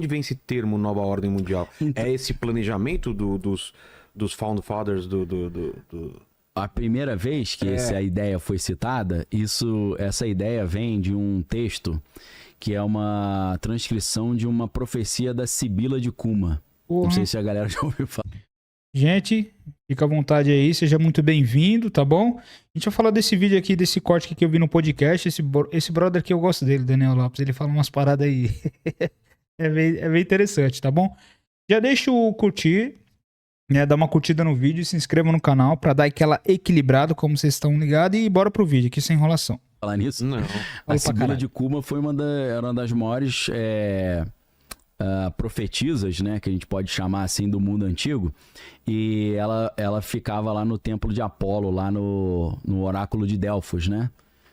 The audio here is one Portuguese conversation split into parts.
onde vem esse termo Nova Ordem Mundial? É esse planejamento dos Found Fathers A primeira vez que essa ideia foi citada, essa ideia vem de um texto que é uma transcrição de uma profecia da Sibila de Cuma. Não sei se a galera já ouviu falar. Gente, fica à vontade aí, seja muito bem-vindo, tá bom? A gente vai falar desse vídeo aqui, desse corte aqui que eu vi no podcast. Esse brother aqui eu gosto dele, Daniel Lopes, ele fala umas paradas aí. É bem interessante, tá bom? Já deixa o curtir, né? Dá uma curtida no vídeo, se inscreva no canal pra dar aquela equilibrada, como vocês estão ligados, e bora pro vídeo aqui sem enrolação. Falar nisso? Não. A Sibila de Cuma foi era uma das maiores profetisas, né, que a gente pode chamar assim, do mundo antigo, e ela ficava lá no templo de Apolo, lá no oráculo de Delfos, né?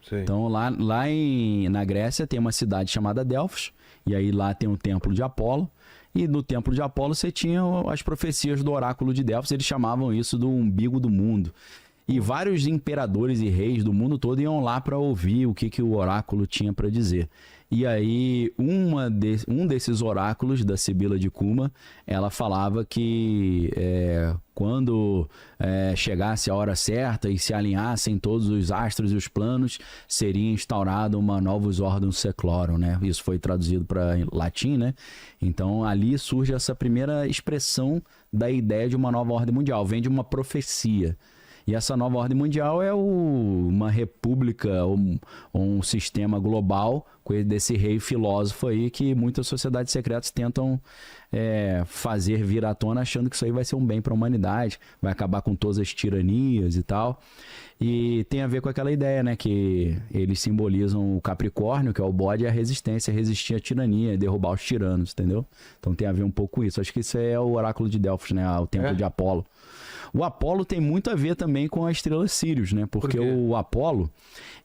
Sei. Então lá na Grécia tem uma cidade chamada Delfos, e aí lá tem o templo de Apolo, e no templo de Apolo você tinha as profecias do oráculo de Delfos, eles chamavam isso do umbigo do mundo. E vários imperadores e reis do mundo todo iam lá para ouvir o que o oráculo tinha para dizer. E aí, um desses oráculos da Sibila de Cuma, ela falava que quando chegasse a hora certa e se alinhassem todos os astros e os planos, seria instaurada uma novus ordem seclorum, né? Isso foi traduzido para latim, né? Então, ali surge essa primeira expressão da ideia de uma nova ordem mundial. Vem de uma profecia. E essa nova ordem mundial é uma república, um sistema global desse rei filósofo aí que muitas sociedades secretas tentam fazer vir à tona, achando que isso aí vai ser um bem para a humanidade, vai acabar com todas as tiranias e tal. E tem a ver com aquela ideia, né, que eles simbolizam o Capricórnio, que é o bode, e a resistência, resistir à tirania, derrubar os tiranos, entendeu? Então tem a ver um pouco com isso. Acho que isso é o oráculo de Delfos, né, o templo de Apolo. O Apolo tem muito a ver também com a estrela Sírius, né? Porque o Apolo,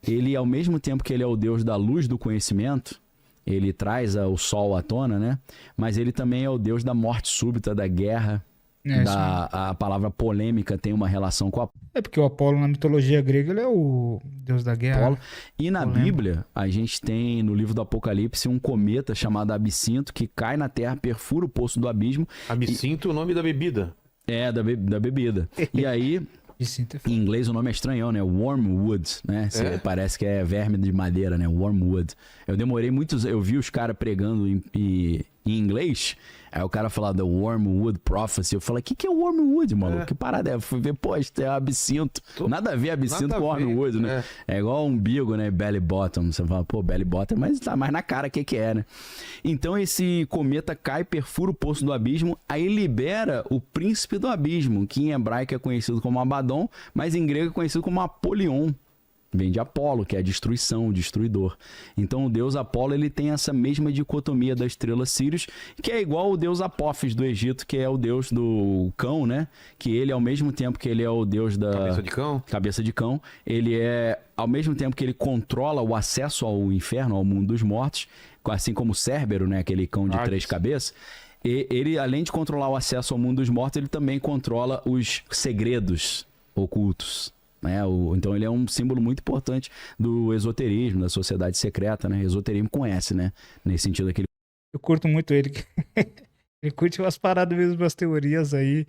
ele ao mesmo tempo que ele é o deus da luz do conhecimento, ele traz o sol à tona, né? Mas ele também é o deus da morte súbita, da guerra, a palavra polêmica tem uma relação com o Apolo. É porque o Apolo na mitologia grega ele é o deus da guerra. Apolo. E na Bíblia, a gente tem no livro do Apocalipse um cometa chamado Absinto que cai na terra, perfura o poço do abismo. Absinto, o nome da bebida. Da bebida. E aí, em inglês o nome é estranhão, né? Wormwood, né? Parece que é verme de madeira, né? Wormwood. Eu demorei muitos... Eu vi os caras pregando em inglês, aí o cara falava The Wormwood Prophecy. Eu falei, o que é Wormwood, maluco? Que parada é? Fui ver, pô, isso é absinto. Nada a ver absinto com Wormwood, né? É igual umbigo, né? Belly bottom. Você fala, pô, belly bottom, mas tá mais na cara o que é, né? Então esse cometa cai, perfura o poço do abismo, aí libera o príncipe do abismo, que em hebraico é conhecido como Abaddon, mas em grego é conhecido como Apolion. Vem de Apolo, que é a destruição, o destruidor. Então o deus Apolo ele tem essa mesma dicotomia da estrela Sírius, que é igual o deus Apófis do Egito, que é o deus do cão, né? Que ele, ao mesmo tempo que ele é o deus da... Cabeça de cão. Ele é, ao mesmo tempo que ele controla o acesso ao inferno, ao mundo dos mortos, assim como o Cérbero, né? Aquele cão de 3 cabeças. E ele, além de controlar o acesso ao mundo dos mortos, ele também controla os segredos ocultos. Então ele é um símbolo muito importante do esoterismo, da sociedade secreta, né? Esoterismo com S, né? Nesse sentido aquele. Eu curto muito ele. Ele curte umas paradas mesmo, umas teorias aí.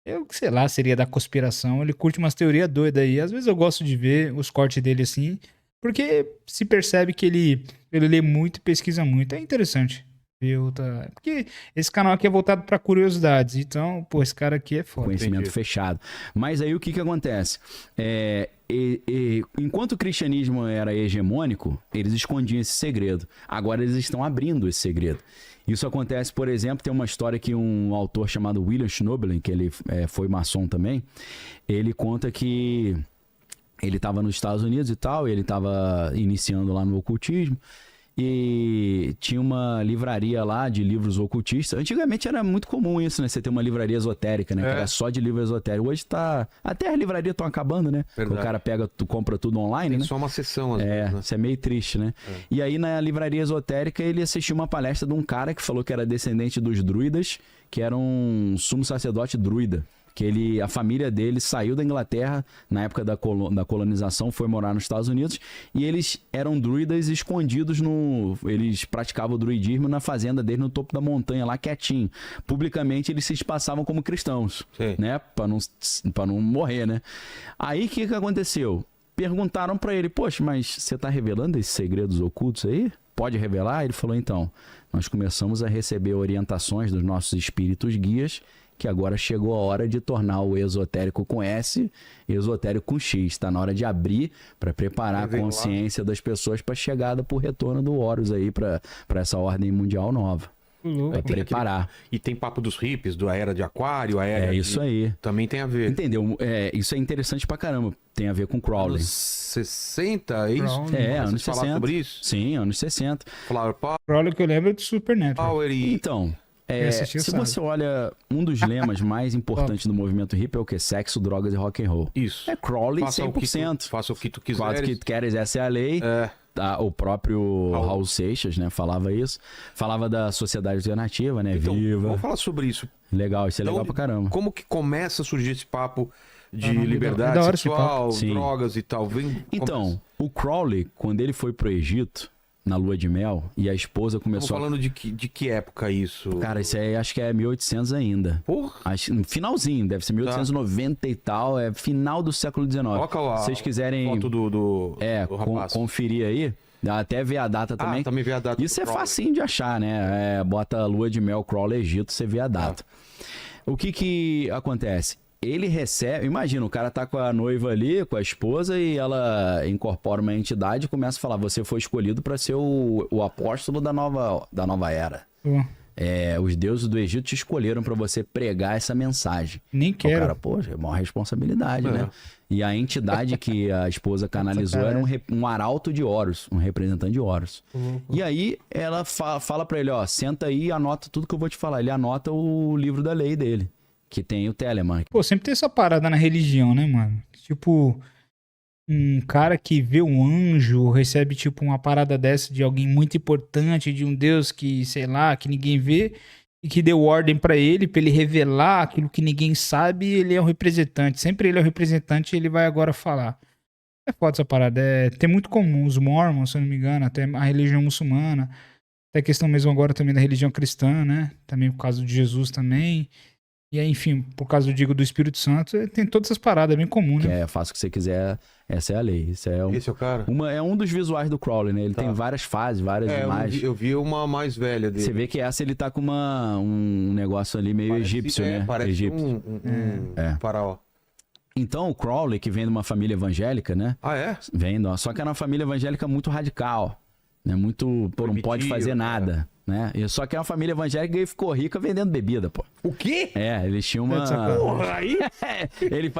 Eu, sei lá, seria da conspiração. Ele curte umas teorias doidas aí. Às vezes eu gosto de ver os cortes dele assim, porque se percebe que ele lê muito e pesquisa muito. É interessante. Porque esse canal aqui é voltado para curiosidades. Então, pô, esse cara aqui é foda. Conhecimento fechado. Mas aí o que acontece? Enquanto o cristianismo era hegemônico, eles escondiam esse segredo. Agora eles estão abrindo esse segredo. Isso acontece, por exemplo, tem uma história que um autor chamado William Schnoebelen, que ele foi maçom também, ele conta que ele estava nos Estados Unidos e tal, e ele estava iniciando lá no ocultismo, e tinha uma livraria lá de livros ocultistas. Antigamente era muito comum isso, né? Você ter uma livraria esotérica, né? Que era só de livro esotérico. Hoje tá... Até as livrarias estão acabando, né? Verdade. O cara compra tudo online, né? Só uma sessão, às vezes, né? Isso é meio triste, né? E aí na livraria esotérica ele assistiu uma palestra de um cara que falou que era descendente dos druidas, que era um sumo sacerdote druida. que a família dele saiu da Inglaterra na época da colonização, foi morar nos Estados Unidos, e eles eram druidas escondidos eles praticavam o druidismo na fazenda deles no topo da montanha, lá quietinho. Publicamente eles se passavam como cristãos, Sim. né? Pra não morrer, né? Aí o que aconteceu? Perguntaram pra ele, poxa, mas você tá revelando esses segredos ocultos aí? Pode revelar? Ele falou, então, nós começamos a receber orientações dos nossos espíritos guias, que agora chegou a hora de tornar o esotérico com S, esotérico com X. Está na hora de abrir para preparar a consciência das pessoas para a chegada, para o retorno do Horus aí, para essa ordem mundial nova. Vai preparar. E tem papo dos hippies, da era de Aquário, a era isso aí. Também tem a ver. Entendeu? Isso é interessante pra caramba. Tem a ver com Crowley. Anos 60, é isso? Anos 60. Sobre isso? Sim, anos 60. Flower Crowley que eu lembro é do Supernatural. Power e... Então, se você olha, um dos lemas mais importantes do movimento hippie é o quê? Sexo, drogas e rock and roll. Isso. É Crowley Faça 100%. Faça o que tu quiseres. Faça o que tu queres, essa é a lei. O próprio Raul Seixas, né, falava isso. Falava da sociedade alternativa, né? Então, Viva. vamos falar sobre isso. Legal, isso é Então, legal pra caramba. Como que começa a surgir esse papo de da liberdade hora sexual, esse papo. drogas e tal? Então, o Crowley, quando ele foi pro Egito, na lua de mel, e a esposa começou... Estamos falando de que época isso? Cara, isso aí acho que é 1800 ainda. Porra! Finalzinho, deve ser 1890 e tal, é final do século XIX. Coloca lá. Se vocês quiserem Foto do rapaz. conferir aí, dá até ver a data também. Também vê a data. Isso é facinho de achar, né? Bota lua de mel, Crowley, Egito, você vê a data. O que acontece? Ele recebe... Imagina, o cara tá com a noiva ali, com a esposa, e ela incorpora uma entidade e começa a falar, você foi escolhido para ser o apóstolo da nova era. Os deuses do Egito te escolheram para você pregar essa mensagem. Nem quero. O cara, poxa, é uma responsabilidade, né? E a entidade que a esposa canalizou era um arauto de Horus, um representante de Horus. E aí ela fala para ele, ó, senta aí e anota tudo que eu vou te falar. Ele anota o livro da lei dele, que tem o Telemann. Pô, sempre tem essa parada na religião, né, mano? Tipo, um cara que vê um anjo, recebe tipo uma parada dessa de alguém muito importante, de um deus que, sei lá, que ninguém vê, e que deu ordem pra ele revelar aquilo que ninguém sabe, e ele é o representante. Sempre ele é o representante e ele vai agora falar. É foda essa parada. Tem muito comum, os Mormons, se eu não me engano, até a religião muçulmana, até a questão mesmo agora também da religião cristã, né? Também por causa de Jesus também. E aí, enfim, por causa do Espírito Santo, tem todas essas paradas, é bem comum, né? Faça o que você quiser, essa é a lei. Esse é o cara? É um dos visuais do Crowley, né? Ele tem várias fases, várias imagens. Eu vi uma mais velha dele. Você vê que essa ele tá com um negócio ali meio egípcio, né? Parece egípcio. um faraó. Então, o Crowley, que vem de uma família evangélica, né? Ah, é? Só que era uma família evangélica muito radical, né? Muito, não pode fazer nada, né? Só que é uma família evangélica e ficou rica vendendo bebida, pô. O quê? Eles tinham uma... Porra, aí? Ele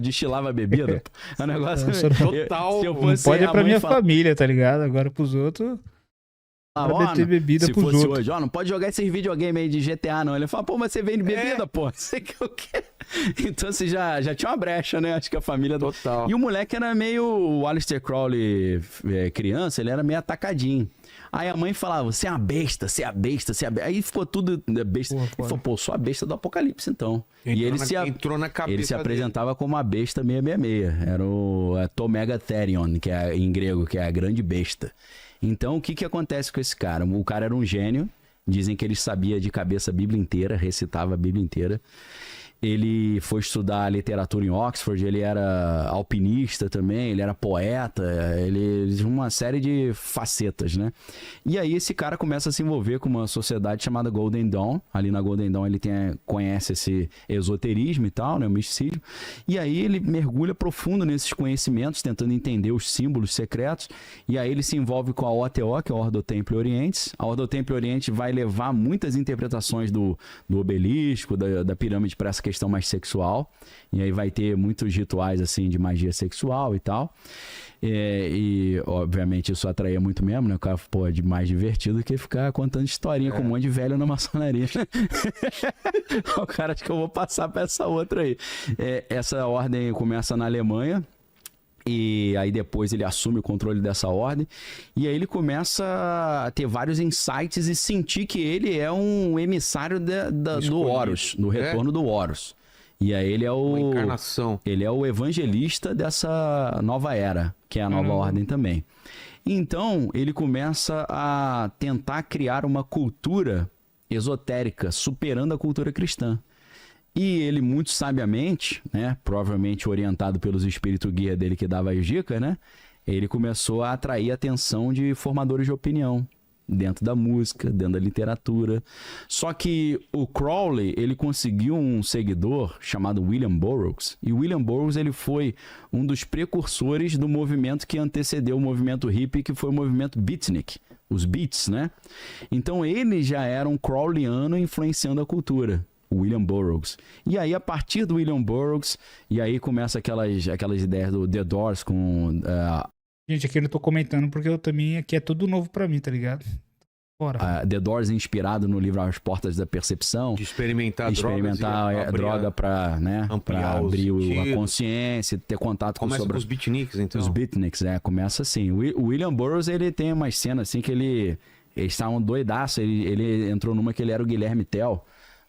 destilava bebida, pô. É um negócio... Total. Se eu Não fosse pode pra minha falar... família, tá ligado? Agora pros outros... ter bebida se pros fosse outros. hoje, não pode jogar esses videogame aí de GTA, não. Ele fala, pô, mas você vende bebida, pô. Você quer o quê? Então você já tinha uma brecha, né? Acho que a família... Total. E o moleque era meio... O Aleister Crowley, criança, ele era meio atacadinho. Aí a mãe falava, você é uma besta, você é a besta, você é a besta. Aí ficou tudo besta. Ele falou, pô, sou a besta do Apocalipse, então. Entrou na cabeça ele se apresentava como a besta 666. Era o Tomega Therion, que é em grego, que é a grande besta. Então, o que acontece com esse cara? O cara era um gênio. Dizem que ele sabia de cabeça a Bíblia inteira, recitava a Bíblia inteira. Ele foi estudar literatura em Oxford, ele era alpinista também, ele era poeta, ele tinha uma série de facetas, né? E aí esse cara começa a se envolver com uma sociedade chamada Golden Dawn. Ali na Golden Dawn ele conhece esse esoterismo e tal, né? O misticismo. E aí ele mergulha profundo nesses conhecimentos, tentando entender os símbolos secretos. E aí ele se envolve com a OTO, que é a Ordo Templi Orientis. A Ordo Templi Orientis vai levar muitas interpretações do obelisco, da pirâmide para essa questão mais sexual, e aí vai ter muitos rituais assim de magia sexual e tal, e obviamente isso atraía muito mesmo, né? O cara, pô, é mais divertido que ficar contando historinha com um monte de velho na maçonaria. O cara, acho que eu vou passar para essa outra aí. Essa ordem começa na Alemanha, e aí depois ele assume o controle dessa ordem, e aí ele começa a ter vários insights e sentir que ele é um emissário do Horus, do retorno do Horus. E aí ele é Uma o... encarnação. Ele é o evangelista dessa nova era, que é a nova ordem também. Então, ele começa a tentar criar uma cultura esotérica, superando a cultura cristã. E ele, muito sabiamente, né, provavelmente orientado pelos espíritos guia dele que dava as dicas, né, ele começou a atrair a atenção de formadores de opinião, dentro da música, dentro da literatura. Só que o Crowley, ele conseguiu um seguidor chamado William Burroughs. E o William Burroughs, ele foi um dos precursores do movimento que antecedeu o movimento hippie, que foi o movimento beatnik, os beats, né? Então ele já era um Crowleyano influenciando a cultura, o William Burroughs. E aí, a partir do William Burroughs, e aí começa aquelas ideias do The Doors com... Gente, aqui eu não tô comentando porque eu também, aqui é tudo novo pra mim, tá ligado? Bora. The Doors inspirado no livro As Portas da Percepção. De experimentar a droga para, né, ampliar abrir os a sentidos. consciência, ter contato Começa com com os beatniks, então. os beatniks, começa assim. O William Burroughs, ele tem umas cenas assim que eles estavam doidaço, ele entrou numa que ele era o Guilherme Tell.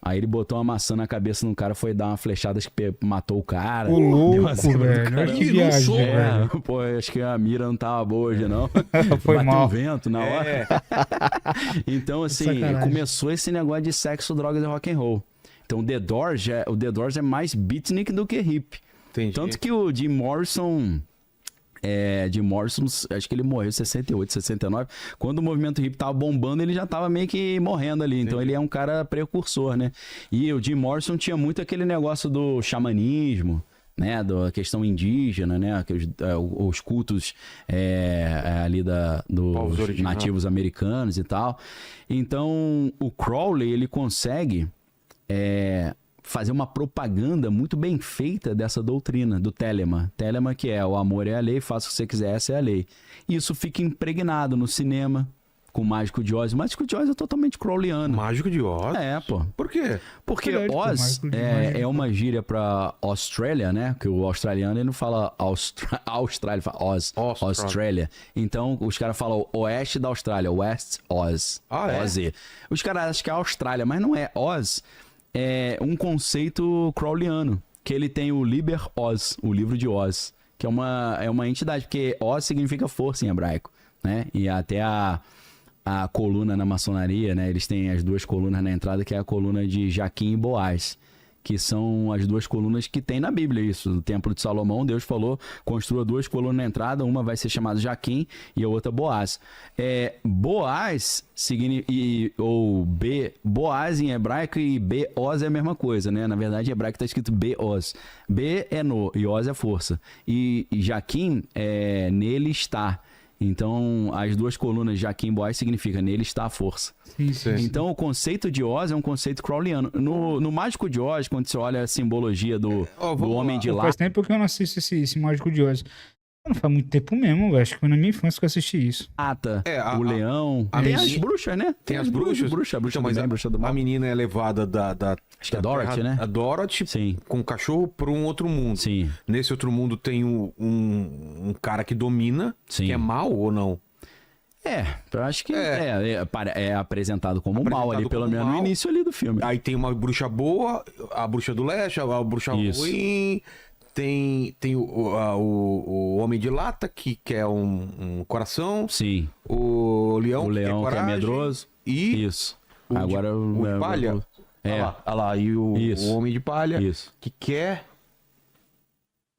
Aí ele botou uma maçã na cabeça do cara, foi dar uma flechada que matou o cara. Ô, louco, Deu uma zebra do velho. cara. Olha que viagem, velho. Pô, acho que a mira não tava boa hoje, não. Foi Bateu mal. um vento na hora. Então, assim, Sacanagem. começou esse negócio de sexo, drogas e rock and roll. Então, o The Doors é mais beatnik do que hip. Entendi. Tanto que o Jim Morrison... Jim Morrison, acho que ele morreu em 68, 69. Quando o movimento hippie tava bombando, ele já tava meio que morrendo ali. Então ele é um cara precursor, né? E o Jim Morrison tinha muito aquele negócio do xamanismo, né? Da questão indígena, né? Os cultos ali Povos dos originários. nativos americanos e tal. Então o Crowley, ele consegue fazer uma propaganda muito bem feita dessa doutrina, do Telema. Telema, que é o amor é a lei, faça o que você quiser, essa é a lei. E isso fica impregnado no cinema, com o Mágico de Oz. O Mágico de Oz é totalmente crowleyano. Mágico de Oz? Pô. Por quê? Porque Verdade, pô, Oz Mágico de Oz. é uma gíria pra Austrália, né? Que o australiano, ele não fala Austrália, ele fala Oz. Austrália. Então, os caras falam oeste da Austrália, West Oz. Ah, é? Oz. Os caras acham que é Austrália, mas não é. Oz é um conceito crowleyano, que ele tem o Liber Oz, o livro de Oz, que é uma entidade, porque Oz significa força em hebraico, né? E até a coluna na maçonaria, né? Eles têm as duas colunas na entrada, que é a coluna de Jaquim e Boaz, que são as duas colunas que tem na Bíblia, isso. No Templo de Salomão, Deus falou, construa duas colunas na entrada, uma vai ser chamada Jaquim e a outra Boaz. Boaz, Boaz em hebraico e B-Oz é a mesma coisa, né? Na verdade, em hebraico está escrito B-Oz. B é no e Oz é força. E Jaquim é nele está. Então, as duas colunas Jaquim e Boaz significa nele está a força. Sim. Então, o conceito de Oz é um conceito crowleyano. No Mágico de Oz, quando você olha a simbologia do Homem de Pô, Lá... faz tempo que eu não assisto esse Mágico de Oz. Não faz muito tempo mesmo, velho. Acho que foi na minha infância que eu assisti isso. o leão... Tem as bruxas, né? Tem as bruxas. A bruxa Mas do bem, a bruxa do a mal. menina é levada da Acho que é Dorothy, né? A Dorothy Sim. com o cachorro para um outro mundo. Sim. Nesse outro mundo tem um cara que domina, Sim. que é mal ou não? Eu acho que é apresentado como Apresentado mal ali, pelo como menos no mal. início ali do filme. Aí tem uma bruxa boa, a bruxa do leste, a bruxa Isso. ruim. Tem o Homem de Lata, que quer um coração. Sim. O Leão, O leão que é coragem, medroso. E Isso. o Agora de palha. Olha lá, e o Isso. Homem de Palha, Isso. que quer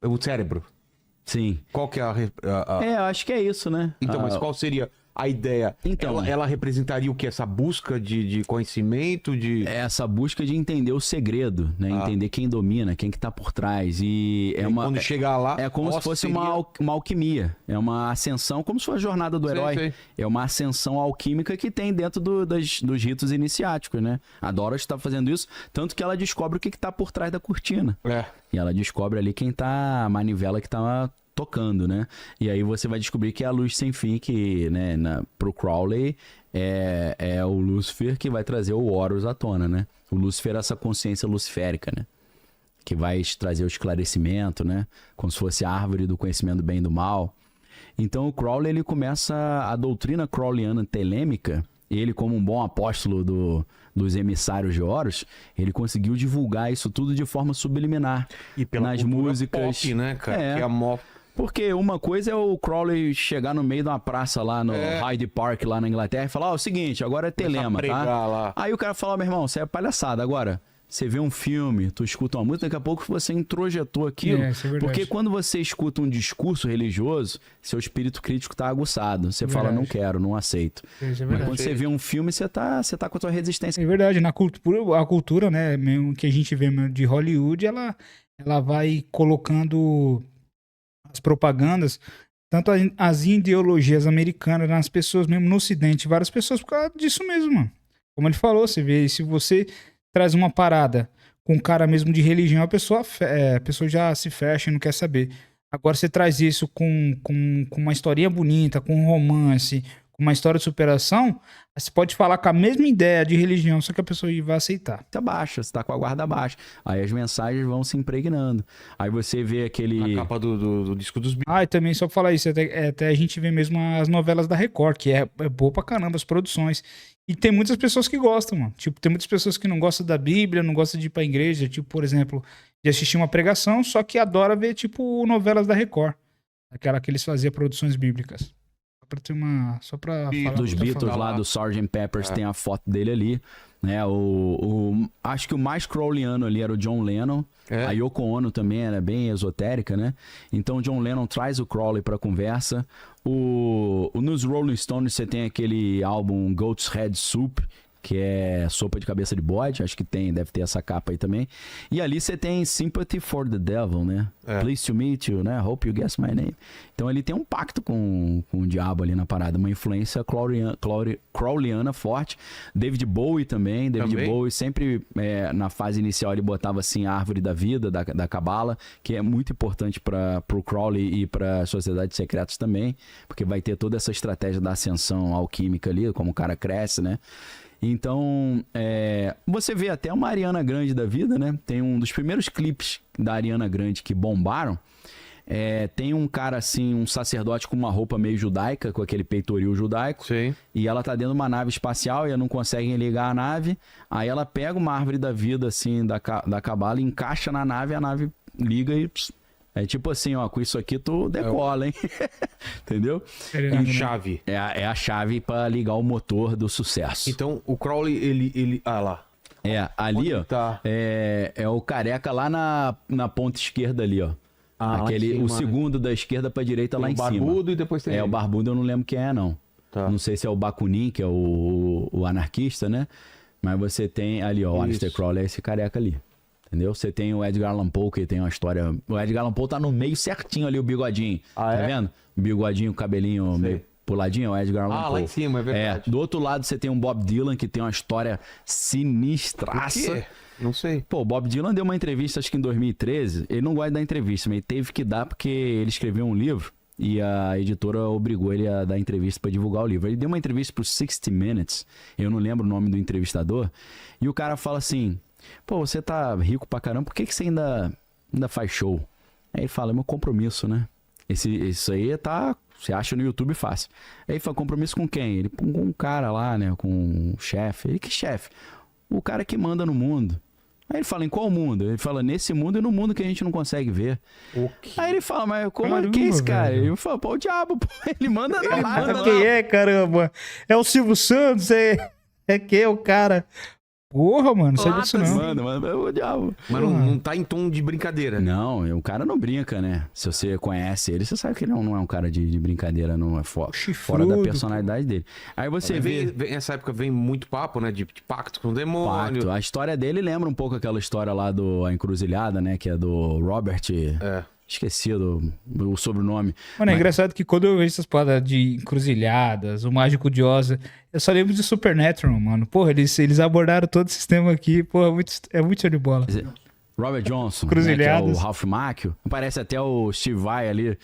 o cérebro. Sim. Qual que é a... Eu acho que é isso, né? Então, mas qual seria a ideia? Então- ela representaria o que? Essa busca de conhecimento, de... Essa busca de entender o segredo, né? Entender quem domina, quem que tá por trás. E quando chegar lá... É como se fosse seria... uma alquimia. É uma ascensão, como se fosse a jornada do Sei, herói. sei. É uma ascensão alquímica que tem dentro dos ritos iniciáticos, né? A Dorothy tá fazendo isso, tanto que ela descobre o que tá por trás da cortina. E ela descobre ali quem tá, a manivela que tá tocando, né? E aí você vai descobrir que é a luz sem fim, que, né, pro Crowley é o Lúcifer que vai trazer o Horus à tona, né? O Lúcifer é essa consciência luciférica, né? Que vai trazer o esclarecimento, né? Como se fosse a árvore do conhecimento do bem e do mal. Então o Crowley, ele começa a doutrina crowleyana telêmica, ele como um bom apóstolo dos emissários de Horus, ele conseguiu divulgar isso tudo de forma subliminar. E pela nas cultura músicas. pop, né, cara? É. Que é a mó... Porque uma coisa é o Crowley chegar no meio de uma praça lá no Hyde Park, lá na Inglaterra, e falar, ó, o seguinte, agora é telema, tá? Lá. Aí o cara fala, meu irmão, isso é palhaçada. Agora, você vê um filme, tu escuta uma música, daqui a pouco você introjetou aquilo. Isso é verdade. Porque quando você escuta um discurso religioso, seu espírito crítico tá aguçado. Você fala, não quero, não aceito. Isso é Mas verdade. quando você vê um filme, você tá com a tua resistência. É verdade, a cultura, né, mesmo que a gente vê de Hollywood, ela vai colocando as propagandas, tanto as ideologias americanas nas pessoas mesmo no Ocidente, várias pessoas por causa disso mesmo, mano. Como ele falou, você vê, se você traz uma parada com um cara mesmo de religião, a pessoa já se fecha e não quer saber. Agora você traz isso com uma historinha bonita, com um romance, com uma história de superação, você pode falar com a mesma ideia de religião, só que a pessoa vai aceitar. Tá baixa, você tá com a guarda baixa. Aí as mensagens vão se impregnando. Aí você vê aquele... A capa do disco dos Beatles. E também só pra falar isso, até a gente vê mesmo as novelas da Record, que é boa pra caramba as produções. E tem muitas pessoas que gostam, mano. Tipo, tem muitas pessoas que não gostam da Bíblia, não gostam de ir pra igreja, tipo, por exemplo, de assistir uma pregação, só que adora ver, tipo, novelas da Record. Aquela que eles faziam produções bíblicas. Só pra falar. Dos pra Beatles falar. lá, do Sgt. Peppers, tem a foto dele ali. Né? Acho que o mais crowleyano ali era o John Lennon. A Yoko Ono também era bem esotérica, né? Então o John Lennon traz o Crowley pra conversa. Nos Rolling Stones você tem aquele álbum Goat's Head Soup, que é sopa de cabeça de bode, acho que deve ter essa capa aí também. E ali você tem Sympathy for the Devil, né? Pleased to meet you, né? Hope you guess my name. Então ele tem um pacto com o diabo ali na parada, uma influência crowleyana forte. David Bowie também. Bowie sempre, na fase inicial, ele botava assim a árvore da vida, da Cabala, que é muito importante pro Crowley e pra Sociedades Secretas também, porque vai ter toda essa estratégia da ascensão alquímica ali, como o cara cresce, né? Então, você vê até uma Ariana Grande da vida, né? Tem um dos primeiros clipes da Ariana Grande que bombaram. Tem um cara assim, um sacerdote com uma roupa meio judaica, com aquele peitoril judaico. Sim. E ela tá dentro de uma nave espacial e não conseguem ligar a nave. Aí ela pega uma árvore da vida, assim, da Cabala, encaixa na nave, a nave liga e... É tipo assim, ó, com isso aqui tu decola, hein? Entendeu? Em chave. É a chave pra ligar o motor do sucesso. Então, o Crowley, ele... Ah, lá. Ali, ó, tá? é o careca lá na ponta esquerda ali, ó. O segundo da esquerda pra direita lá em cima. O barbudo e depois tem... o barbudo eu não lembro quem é, não. Tá. Não sei se é o Bakunin, que é o anarquista, né? Mas você tem ali, ó, o Aleister Crowley é esse careca ali. Entendeu? Você tem o Edgar Allan Poe, que tem uma história... O Edgar Allan Poe tá no meio certinho ali, o bigodinho. Tá vendo? O bigodinho, o cabelinho meio puladinho, é o Edgar Allan Poe. Lá em cima, é verdade. Do outro lado você tem um Bob Dylan, que tem uma história sinistraça. Por quê? Não sei. Pô, o Bob Dylan deu uma entrevista, acho que em 2013. Ele não gosta da entrevista, mas ele teve que dar porque ele escreveu um livro e a editora obrigou ele a dar entrevista para divulgar o livro. Ele deu uma entrevista pro 60 Minutes, eu não lembro o nome do entrevistador, e o cara fala assim... Pô, você tá rico pra caramba, por que você ainda faz show? Aí ele fala, é meu compromisso, né? Isso aí você acha no YouTube fácil. Aí ele fala, compromisso com quem? Ele com um cara lá, né? Com um chefe. Ele, que chefe? O cara que manda no mundo. Aí ele fala, em qual mundo? Ele fala, nesse mundo e no mundo que a gente não consegue ver. Aí ele fala, mas como que é esse cara? Velho. Ele fala, pô, o diabo, pô. Ele manda lá. Manda quem é, caramba? É o Silvio Santos, é quem é o cara... Porra, mano, não sabia disso não. Mano, é o diabo. Mas não tá em tom de brincadeira. Não, o cara não brinca, né? Se você conhece ele, você sabe que ele não é um cara de brincadeira, não é fora da personalidade dele. Aí você vê... Nessa época vem muito papo, né? De pacto com o demônio. Pacto. A história dele lembra um pouco aquela história lá A Encruzilhada, né? Que é do Robert... Esqueci o sobrenome. Mano, é engraçado que quando eu vejo essas paradas de encruzilhadas, o Mágico de Oz, eu só lembro de Supernatural, mano. Porra, eles abordaram todo o sistema aqui. Porra, é muito show de bola. Robert Johnson, né, que é o Ralph Macchio. Parece até o Steve Vai ali,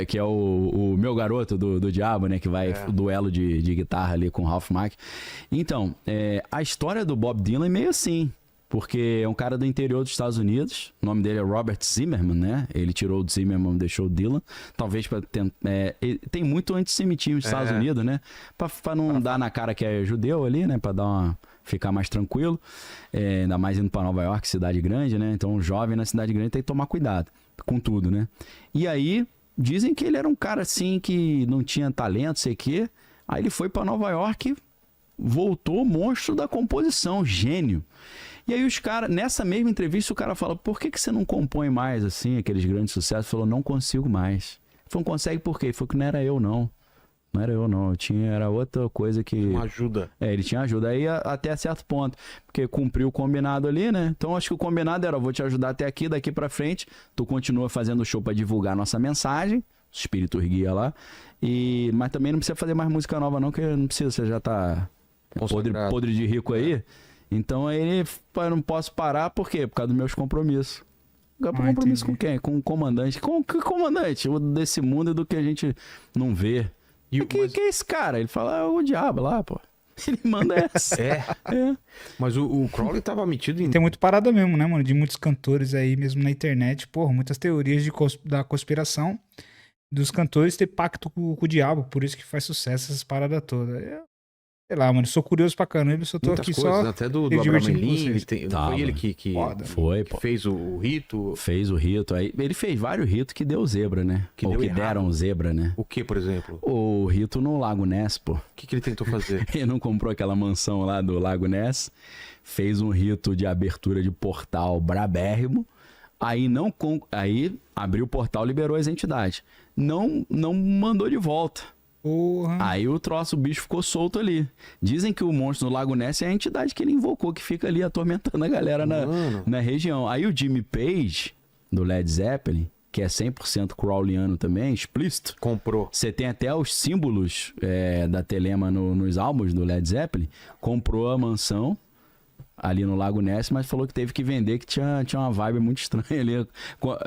que é o meu garoto do diabo, né? Que vai o duelo de guitarra ali com o Ralph Macchio. Então, a história do Bob Dylan é meio assim. porque é um cara do interior dos Estados Unidos. O nome dele é Robert Zimmerman, né? Ele tirou o Zimmerman, deixou o Dylan. Talvez para tentar... tem muito antissemitismo nos Estados Unidos, né? Pra não dar na cara que é judeu ali, né? Pra ficar mais tranquilo. Ainda mais indo pra Nova York, cidade grande, né? Então, um jovem na cidade grande tem que tomar cuidado com tudo, né? E aí, dizem que ele era um cara assim que não tinha talento, sei o quê. Aí ele foi pra Nova York, voltou monstro da composição, gênio. E aí os caras, nessa mesma entrevista, o cara fala, por que você não compõe mais, assim, aqueles grandes sucessos? Ele falou, não consigo mais. Ele falou, não consegue por quê? Ele falou que não era eu, não. Não era eu, não. Era outra coisa que... Uma ajuda. Ele tinha ajuda. Aí até certo ponto. Porque cumpriu o combinado ali, né? Então acho que o combinado era, vou te ajudar até aqui, daqui pra frente. Tu continua fazendo show pra divulgar a nossa mensagem. Espírito guia lá. Mas também não precisa fazer mais música nova, não, que não precisa. Você já tá podre de rico aí. Então aí eu não posso parar, por quê? Por causa dos meus compromissos. Compromisso com quem? Com o comandante. Com que comandante? O desse mundo e do que a gente não vê. Que é esse cara? Ele fala, o diabo lá, pô. Ele manda essa. Mas o Crowley tava metido em... Tem muito parada mesmo, né, mano? De muitos cantores aí mesmo na internet. Porra, muitas teorias da conspiração dos cantores ter pacto com o diabo. Por isso que faz sucesso essas paradas todas. Sei lá, mano, sou curioso pra caramba, só tô muitas aqui coisas, só... até do Abraham Lincoln, foi ele que fez o rito. Fez o rito. Aí, ele fez vários ritos que deu zebra, né? Que deram zebra, né? O que, por exemplo? O rito no Lago Ness, pô. O que ele tentou fazer? Ele não comprou aquela mansão lá do Lago Ness, fez um rito de abertura de portal brabérrimo, aí abriu o portal, liberou as entidades. Não mandou de volta. Porra. Aí o bicho ficou solto ali. Dizem que o monstro no Lago Ness é a entidade que ele invocou, que fica ali atormentando a galera na região. Aí o Jimmy Page, do Led Zeppelin, que é 100% crowleyano também, explícito. Comprou. Você tem até os símbolos da telema nos álbuns do Led Zeppelin. Comprou a mansão ali no Lago Ness, mas falou que teve que vender, que tinha uma vibe muito estranha ali.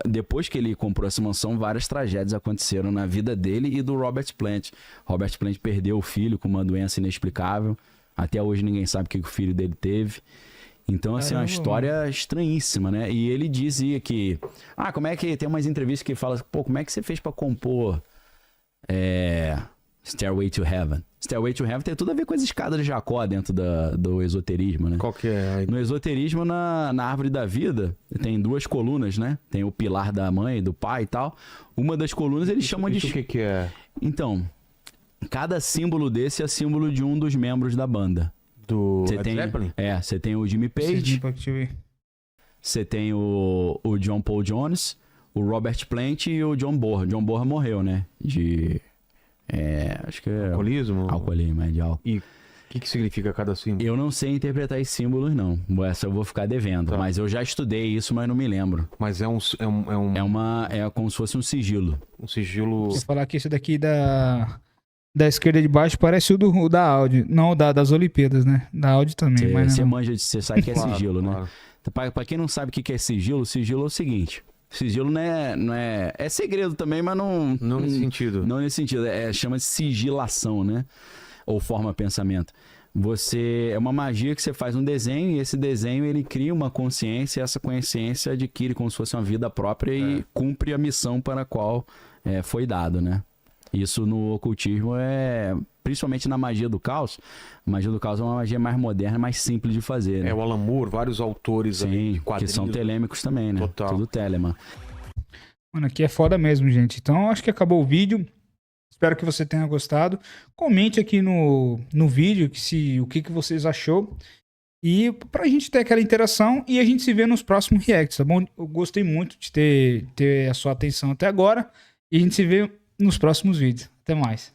Depois que ele comprou essa mansão, várias tragédias aconteceram na vida dele e do Robert Plant. Robert Plant perdeu o filho com uma doença inexplicável. Até hoje ninguém sabe o que o filho dele teve. Então, assim, é uma história estranhíssima, né? E ele dizia que... como é que... Tem umas entrevistas que fala, pô, como é que você fez pra compor Stairway to Heaven? Stairway to Heaven tem tudo a ver com as escadas de Jacó dentro do esoterismo, né? Qual que é? No esoterismo, na árvore da vida, tem duas colunas, né? Tem o pilar da mãe, do pai e tal. Uma das colunas eles chamam de... O que é? Então, cada símbolo desse é símbolo de um dos membros da banda. Do Led Zeppelin? Você tem o Jimmy Page, você tem o John Paul Jones, o Robert Plant e o John Bonham. John Bonham morreu, né? Acho que é... Alcoolismo? Alcoolismo, de álcool. E o que significa cada símbolo? Eu não sei interpretar esses símbolos, não. Essa eu vou ficar devendo. Tá. Mas eu já estudei isso, mas não me lembro. Mas é como se fosse um sigilo. Um sigilo... Você falar que esse daqui da esquerda de baixo parece o da Audi. Não, das Olimpíadas, né? Da Audi também. Você manja, você sabe que é sigilo, claro. Né? Pra quem não sabe o que é sigilo, sigilo é o seguinte... Sigilo não é... É segredo também, mas não... Não nesse sentido. Não nesse sentido. Chama-se sigilação, né? Ou forma pensamento. É uma magia que você faz um desenho e esse desenho ele cria uma consciência e essa consciência adquire como se fosse uma vida própria e cumpre a missão para a qual foi dado, né? Isso no ocultismo principalmente na magia do caos. A magia do caos é uma magia mais moderna, mais simples de fazer, né? O Alan Moore, vários autores. Sim, aí de quadrinhos. Que são telêmicos também, né? Total. Tudo telema. Mano, aqui é foda mesmo, gente. Então, acho que acabou o vídeo. Espero que você tenha gostado. Comente aqui no vídeo o que vocês achou. E pra gente ter aquela interação e a gente se vê nos próximos reacts, tá bom? Eu gostei muito de ter a sua atenção até agora. E a gente se vê nos próximos vídeos. Até mais.